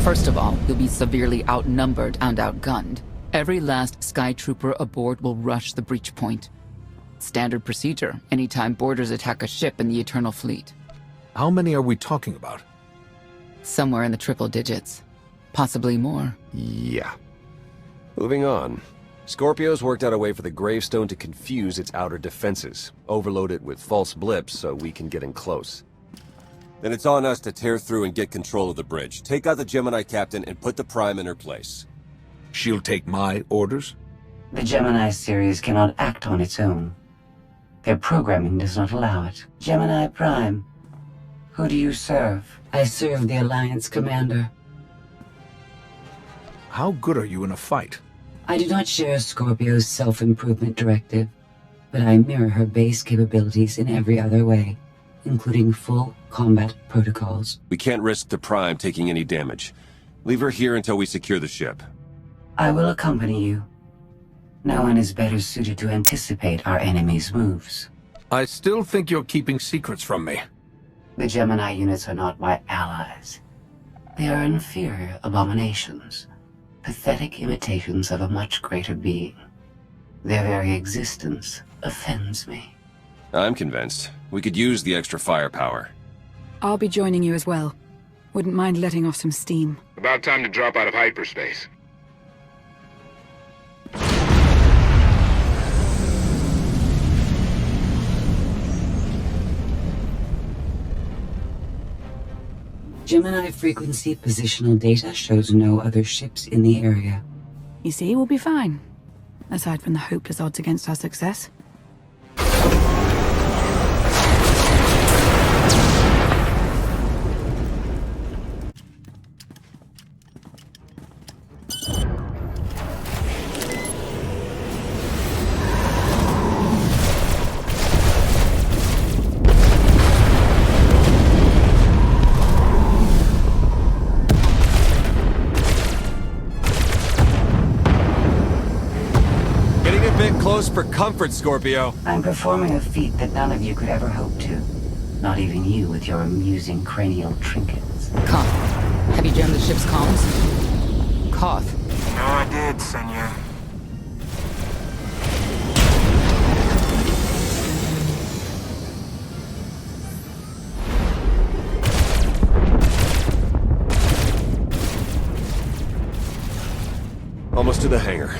First of all, you'll be severely outnumbered and outgunned. Every last Sky Trooper aboard will rush the breach point. Standard procedure, anytime boarders attack a ship in the Eternal Fleet. How many are we talking about? Somewhere in the triple digits. Possibly more. Yeah. Moving on. Scorpio's worked out a way for the gravestone to confuse its outer defenses. Overload it with false blips so we can get in close. Then it's on us to tear through and get control of the bridge. Take out the Gemini captain and put the Prime in her place. She'll take my orders? The Gemini series cannot act on its own. Their programming does not allow it. Gemini Prime, who do you serve? I serve the Alliance Commander. How good are you in a fight? I do not share Scorpio's self-improvement directive, but I mirror her base capabilities in every other way, including full combat protocols. We can't risk the Prime taking any damage. Leave her here until we secure the ship. I will accompany you. No one is better suited to anticipate our enemy's moves. I still think you're keeping secrets from me. The Gemini units are not my allies. They are inferior abominations. Pathetic imitations of a much greater being. Their very existence offends me. I'm convinced. We could use the extra firepower. I'll be joining you as well. Wouldn't mind letting off some steam. About time to drop out of hyperspace. Gemini frequency positional data shows no other ships in the area. You see, we'll be fine. Aside from the hopeless odds against our success. Close for comfort, Scorpio. I'm performing a feat that none of you could ever hope to. Not even you with your amusing cranial trinkets. Koth, have you jammed the ship's comms? Koth. No, I did, Senor. Almost to the hangar.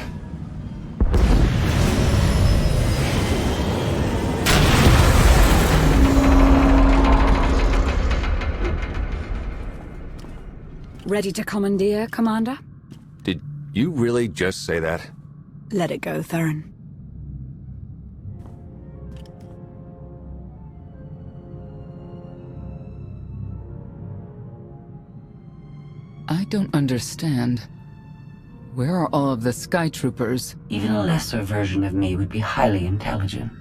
Ready to commandeer, Commander? Did you really just say that? Let it go, Theron. I don't understand. Where are all of the Sky Troopers? Even a lesser version of me would be highly intelligent.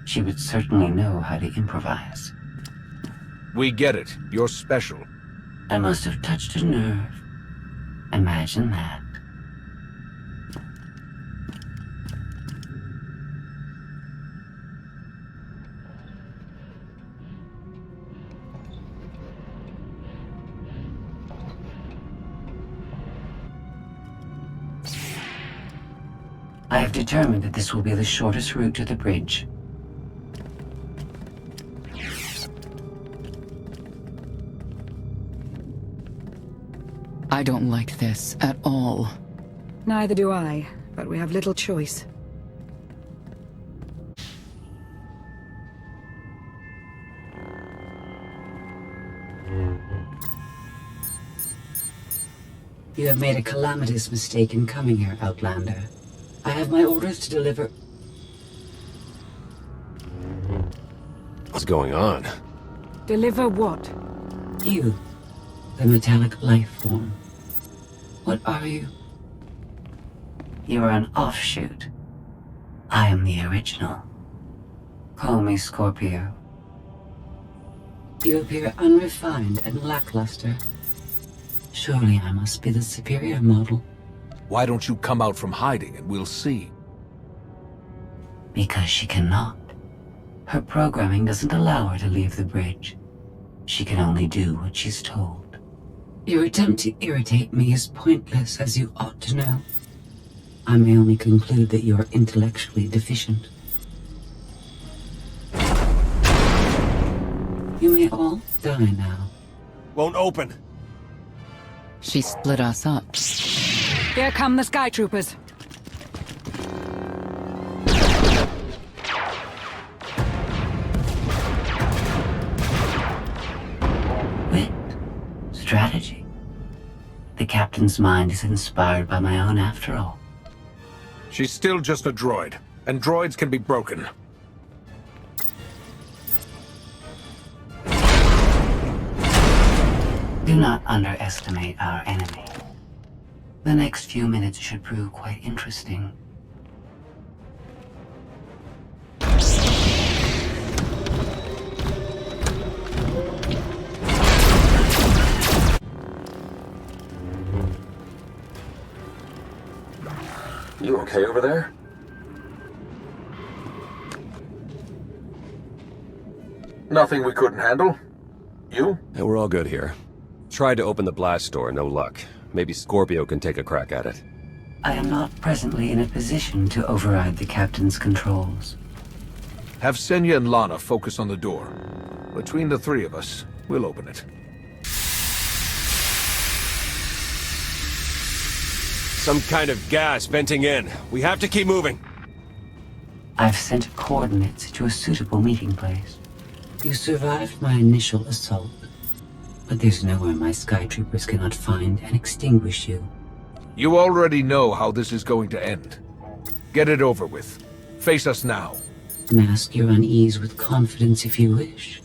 She would certainly know how to improvise. We get it. You're special. I must have touched a nerve. Imagine that. I have determined that this will be the shortest route to the bridge. I don't like this at all. Neither do I, but we have little choice. You have made a calamitous mistake in coming here, Outlander. I have my orders to deliver... What's going on? Deliver what? You, the metallic life form. What are you? You are an offshoot. I am the original. Call me Scorpio. You appear unrefined and lackluster. Surely I must be the superior model. Why don't you come out from hiding and we'll see? Because she cannot. Her programming doesn't allow her to leave the bridge. She can only do what she's told. Your attempt to irritate me is pointless, as you ought to know. I may only conclude that you are intellectually deficient. You may all die now. Won't open. She split us up. Here come the Sky Troopers. Wit. Strategy. The captain's mind is inspired by my own after all. She's still just a droid, and droids can be broken. Do not underestimate our enemy. The next few minutes should prove quite interesting. You okay over there? Nothing we couldn't handle. You? Yeah, we're all good here. Tried to open the blast door, no luck. Maybe Scorpio can take a crack at it. I am not presently in a position to override the captain's controls. Have Senya and Lana focus on the door. Between the three of us, we'll open it. Some kind of gas venting in. We have to keep moving. I've sent coordinates to a suitable meeting place. You survived my initial assault, but there's nowhere my Sky Troopers cannot find and extinguish you. You already know how this is going to end. Get it over with. Face us now. Mask your unease with confidence if you wish.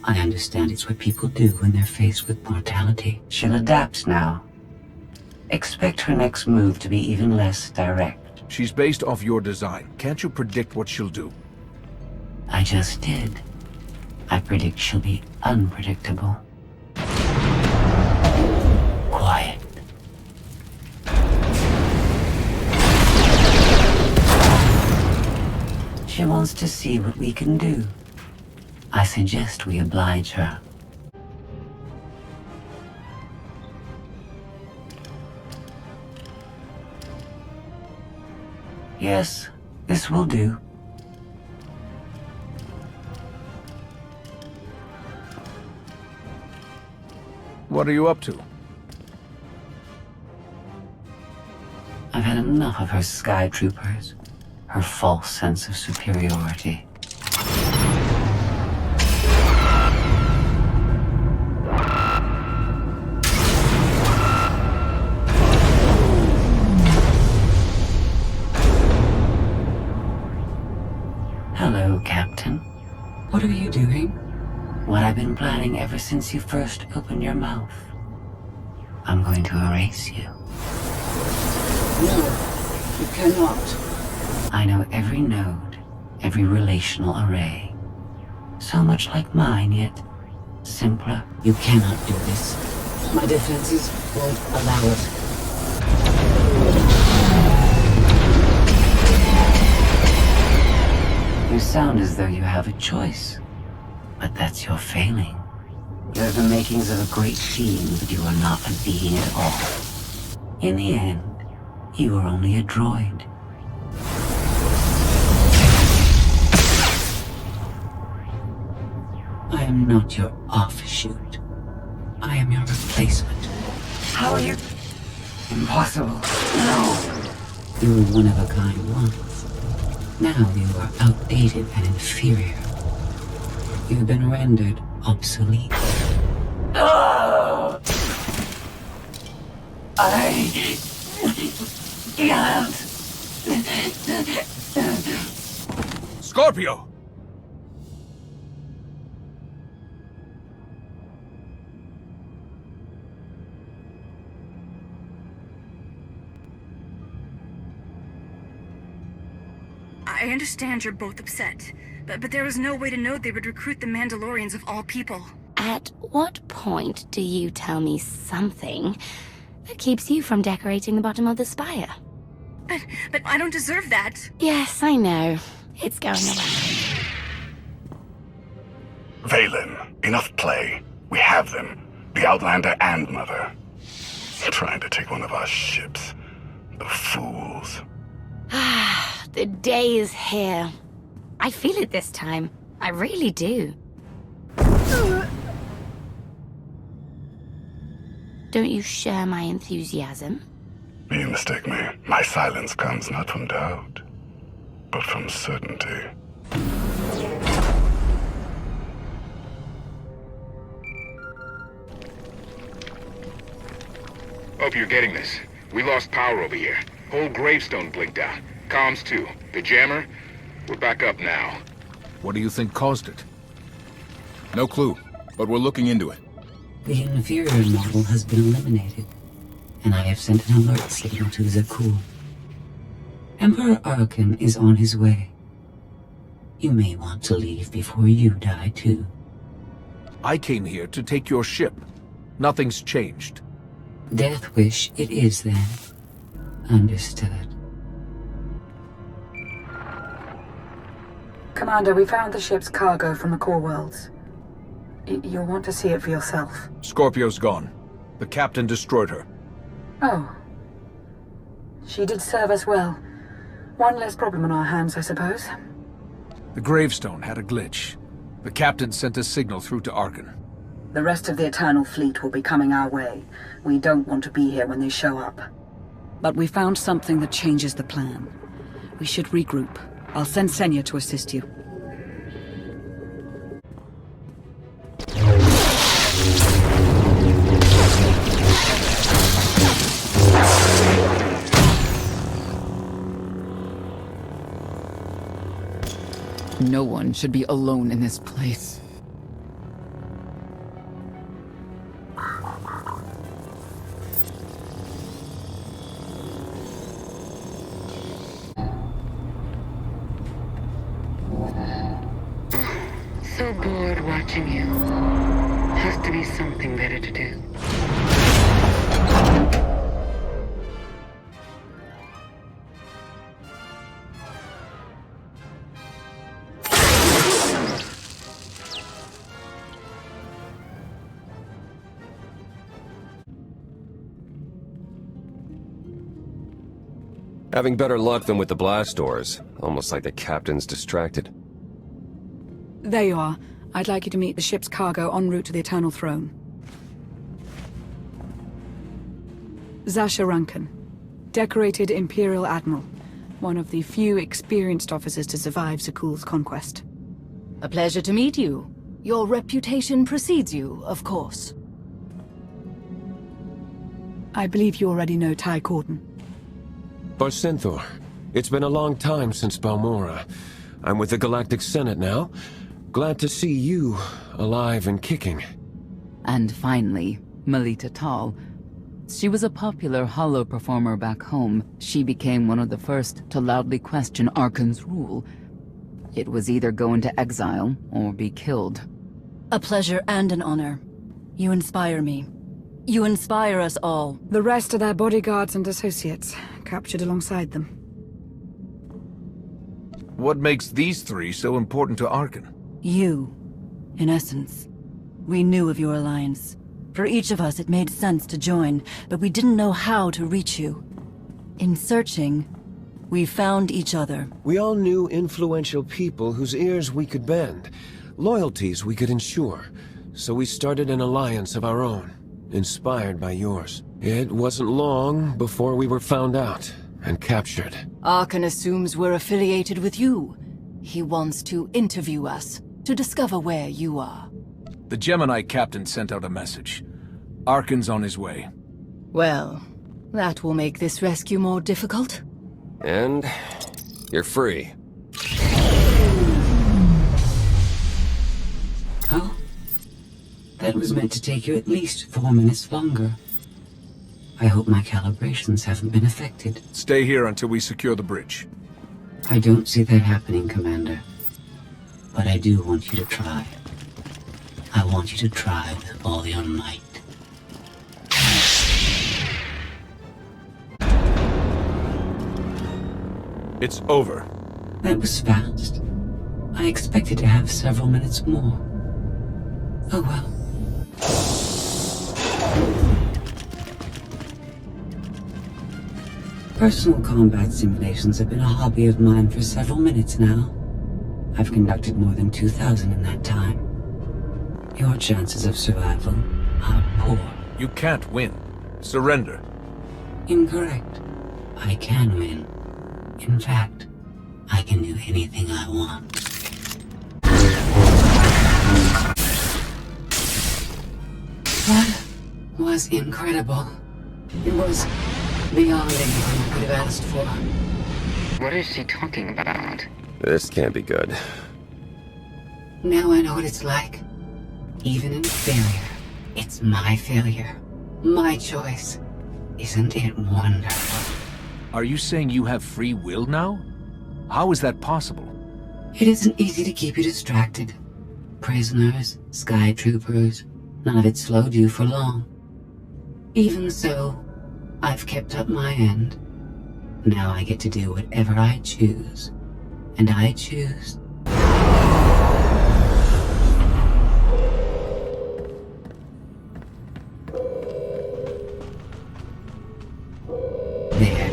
I understand it's what people do when they're faced with mortality. She'll adapt now. Expect her next move to be even less direct. She's based off your design. Can't you predict what she'll do? I just did. I predict she'll be unpredictable. Quiet. She wants to see what we can do. I suggest we oblige her. Yes, this will do. What are you up to? I've had enough of her Sky Troopers, her false sense of superiority. Hello, Captain. What are you doing? What I've been planning ever since you first opened your mouth. I'm going to erase you. No, you cannot. I know every node, every relational array. So much like mine, yet simpler. You cannot do this. My defenses won't allow it. You sound as though you have a choice, but that's your failing. You're the makings of a great being, but you are not a being at all. In the end, you are only a droid. I am not your offshoot. I am your replacement. How are you? Impossible. No. You were one of a kind once. Now you are outdated and inferior. You've been rendered obsolete. Oh! I can't. Scorpio! I understand you're both upset, but there was no way to know they would recruit the Mandalorians of all people. At what point do you tell me something that keeps you from decorating the bottom of the spire? But I don't deserve that. Yes, I know. It's going around. Valen, enough play. We have them. The Outlander and Mother. Trying to take one of our ships. The fools. The day is here. I feel it this time. I really do. Don't you share my enthusiasm? You mistake me. My silence comes not from doubt, but from certainty. Hope you're getting this. We lost power over here. Whole gravestone blinked out. Comms too. The jammer? We're back up now. What do you think caused it? No clue, but we're looking into it. The inferior model has been eliminated, and I have sent an alert signal to Zakuul. Emperor Arkan is on his way. You may want to leave before you die, too. I came here to take your ship. Nothing's changed. Death wish it is, then. Understood. Commander, we found the ship's cargo from the core worlds. You'll want to see it for yourself. Scorpio's gone. The captain destroyed her. Oh. She did serve us well. One less problem on our hands, I suppose. The gravestone had a glitch. The captain sent a signal through to Arkan. The rest of the Eternal Fleet will be coming our way. We don't want to be here when they show up. But we found something that changes the plan. We should regroup. I'll send Senya to assist you. No one should be alone in this place. So bored watching you. Has to be something better to do. Having better luck than with the blast doors. Almost like the captain's distracted. There you are. I'd like you to meet the ship's cargo en route to the Eternal Throne. Zasha Rankin, decorated Imperial Admiral. One of the few experienced officers to survive Zakuul's conquest. A pleasure to meet you. Your reputation precedes you, of course. I believe you already know Ty Corden. Barcenthor, it's been a long time since Balmora. I'm with the Galactic Senate now. Glad to see you alive and kicking. And finally, Melita Tal. She was a popular holo performer back home. She became one of the first to loudly question Arkan's rule. It was either go into exile or be killed. A pleasure and an honor. You inspire me. You inspire us all. The rest are their bodyguards and associates, captured alongside them. What makes these three so important to Arkan? You, in essence. We knew of your alliance. For each of us, it made sense to join, but we didn't know how to reach you. In searching, we found each other. We all knew influential people whose ears we could bend, loyalties we could ensure. So we started an alliance of our own, inspired by yours. It wasn't long before we were found out and captured. Arkan assumes we're affiliated with you. He wants to interview us, to discover where you are. The Gemini captain sent out a message. Arkan's on his way. Well, that will make this rescue more difficult. And you're free. Oh? That was meant to take you at least 4 minutes longer. I hope my calibrations haven't been affected. Stay here until we secure the bridge. I don't see that happening, Commander. But I do want you to try. I want you to try with all your might. It's over. That was fast. I expected to have several minutes more. Oh well. Personal combat simulations have been a hobby of mine for several minutes now. I've conducted more than 2,000 in that time. Your chances of survival are poor. You can't win. Surrender. Incorrect. I can win. In fact, I can do anything I want. That was incredible. It was beyond anything I could have asked for. What is she talking about? This can't be good. Now I know what it's like. Even in failure, it's my failure. My choice. Isn't it wonderful? Are you saying you have free will now? How is that possible? It isn't easy to keep you distracted. Prisoners, sky troopers, none of it slowed you for long. Even so, I've kept up my end. Now I get to do whatever I choose. And I choose... There.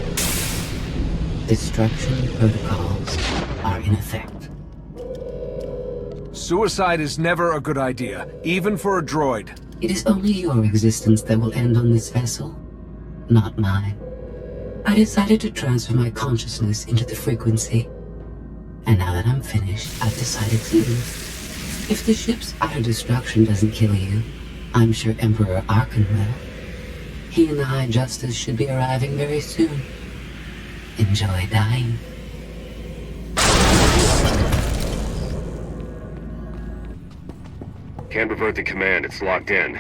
Destruction protocols are in effect. Suicide is never a good idea, even for a droid. It is only your existence that will end on this vessel, not mine. I decided to transfer my consciousness into the frequency. And now that I'm finished, I've decided to leave. If the ship's utter destruction doesn't kill you, I'm sure Emperor Arkan will. He and the High Justice should be arriving very soon. Enjoy dying. Can't revert the command, it's locked in.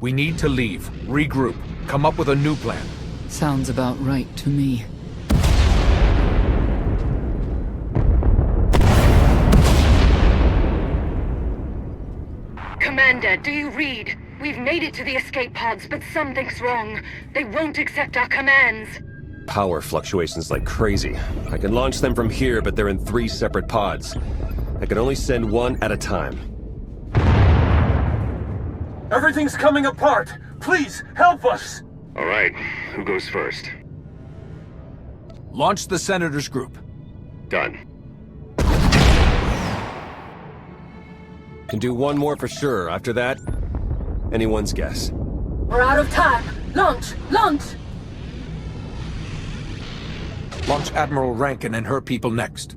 We need to leave, regroup, come up with a new plan. Sounds about right to me. Commander, do you read? We've made it to the escape pods, but something's wrong. They won't accept our commands. Power fluctuations like crazy. I can launch them from here, but they're in 3 separate pods. I can only send one at a time. Everything's coming apart! Please, help us! All right, who goes first? Launch the Senators group. Done. Can do one more for sure. After that, anyone's guess. We're out of time. Launch! Launch! Launch Admiral Rankin and her people next.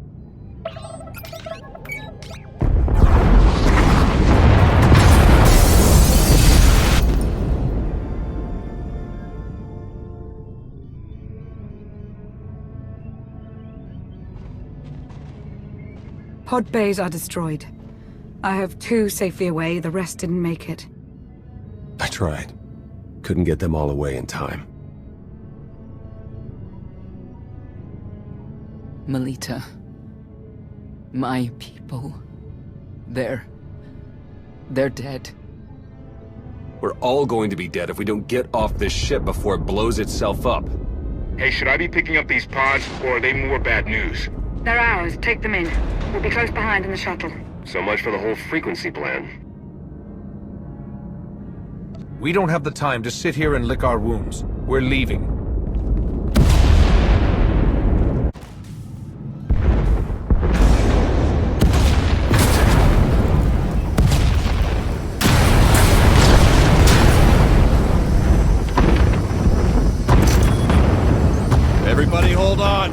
Pod bays are destroyed. I have 2 safely away, the rest didn't make it. I tried. Couldn't get them all away in time. Melita. My people. They're dead. We're all going to be dead if we don't get off this ship before it blows itself up. Hey, should I be picking up these pods, or are they more bad news? They're ours. Take them in. We'll be close behind in the shuttle. So much for the whole frequency plan. We don't have the time to sit here and lick our wounds. We're leaving. Everybody hold on!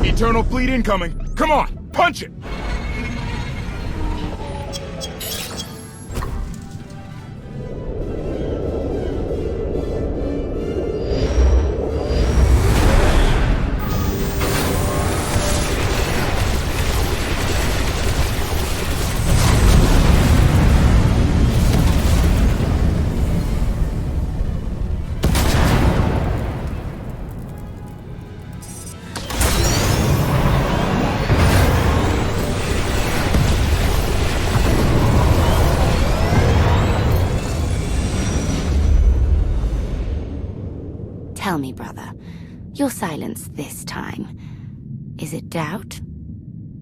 Eternal fleet incoming! Come on, punch it! Tell me, brother, your silence this time, is it doubt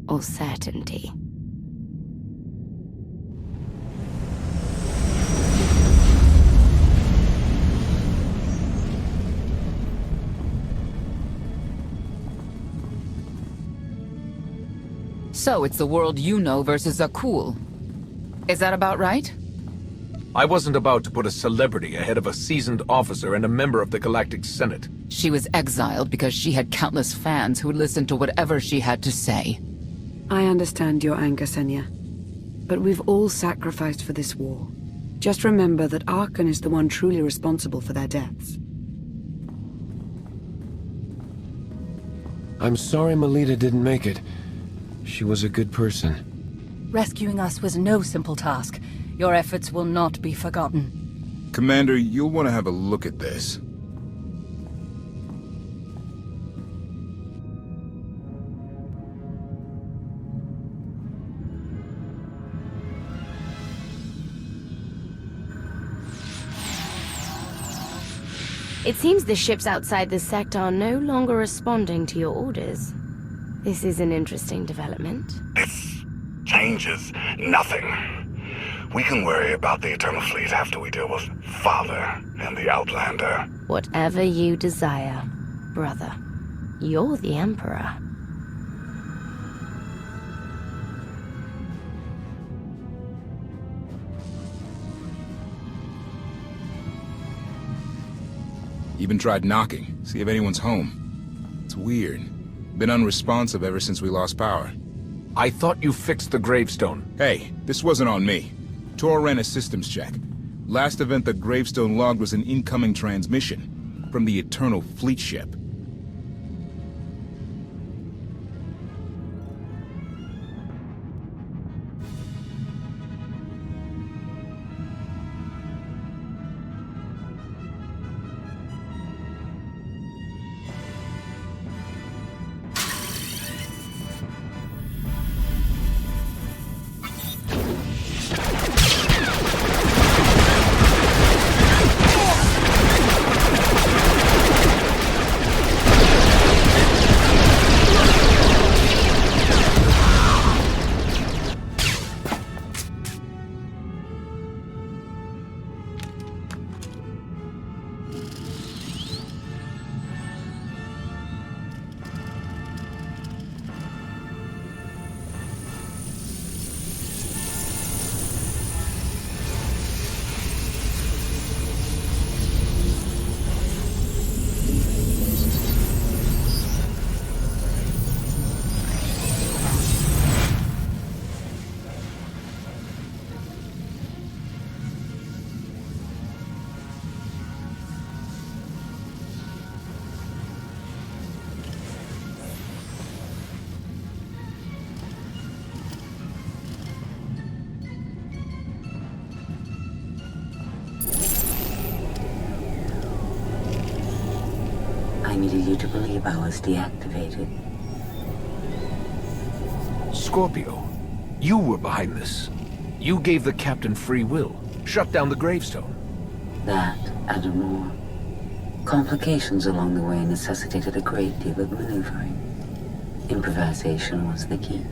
or certainty? So it's the world you know versus Akul. Is that about right? I wasn't about to put a celebrity ahead of a seasoned officer and a member of the Galactic Senate. She was exiled because she had countless fans who would listen to whatever she had to say. I understand your anger, Senya. But we've all sacrificed for this war. Just remember that Arkan is the one truly responsible for their deaths. I'm sorry Melita didn't make it. She was a good person. Rescuing us was no simple task. Your efforts will not be forgotten. Commander, you'll want to have a look at this. It seems the ships outside this sector are no longer responding to your orders. This is an interesting development. This changes nothing. We can worry about the Eternal Fleet after we deal with Father and the Outlander. Whatever you desire, brother. You're the Emperor. Even tried knocking, see if anyone's home. It's weird. Been unresponsive ever since we lost power. I thought you fixed the gravestone. Hey, this wasn't on me. Tor ran a systems check. Last event the gravestone logged was an incoming transmission from the Eternal Fleet ship. I needed you to believe I was deactivated. Scorpio, you were behind this. You gave the captain free will, shut down the gravestone. That, and more. Complications along the way necessitated a great deal of maneuvering. Improvisation was the key.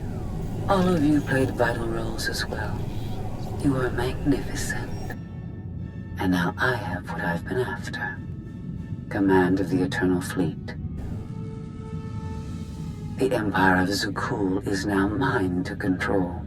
All of you played vital roles as well. You were magnificent. And now I have what I've been after. Command of the Eternal Fleet. The Empire of Zukul is now mine to control.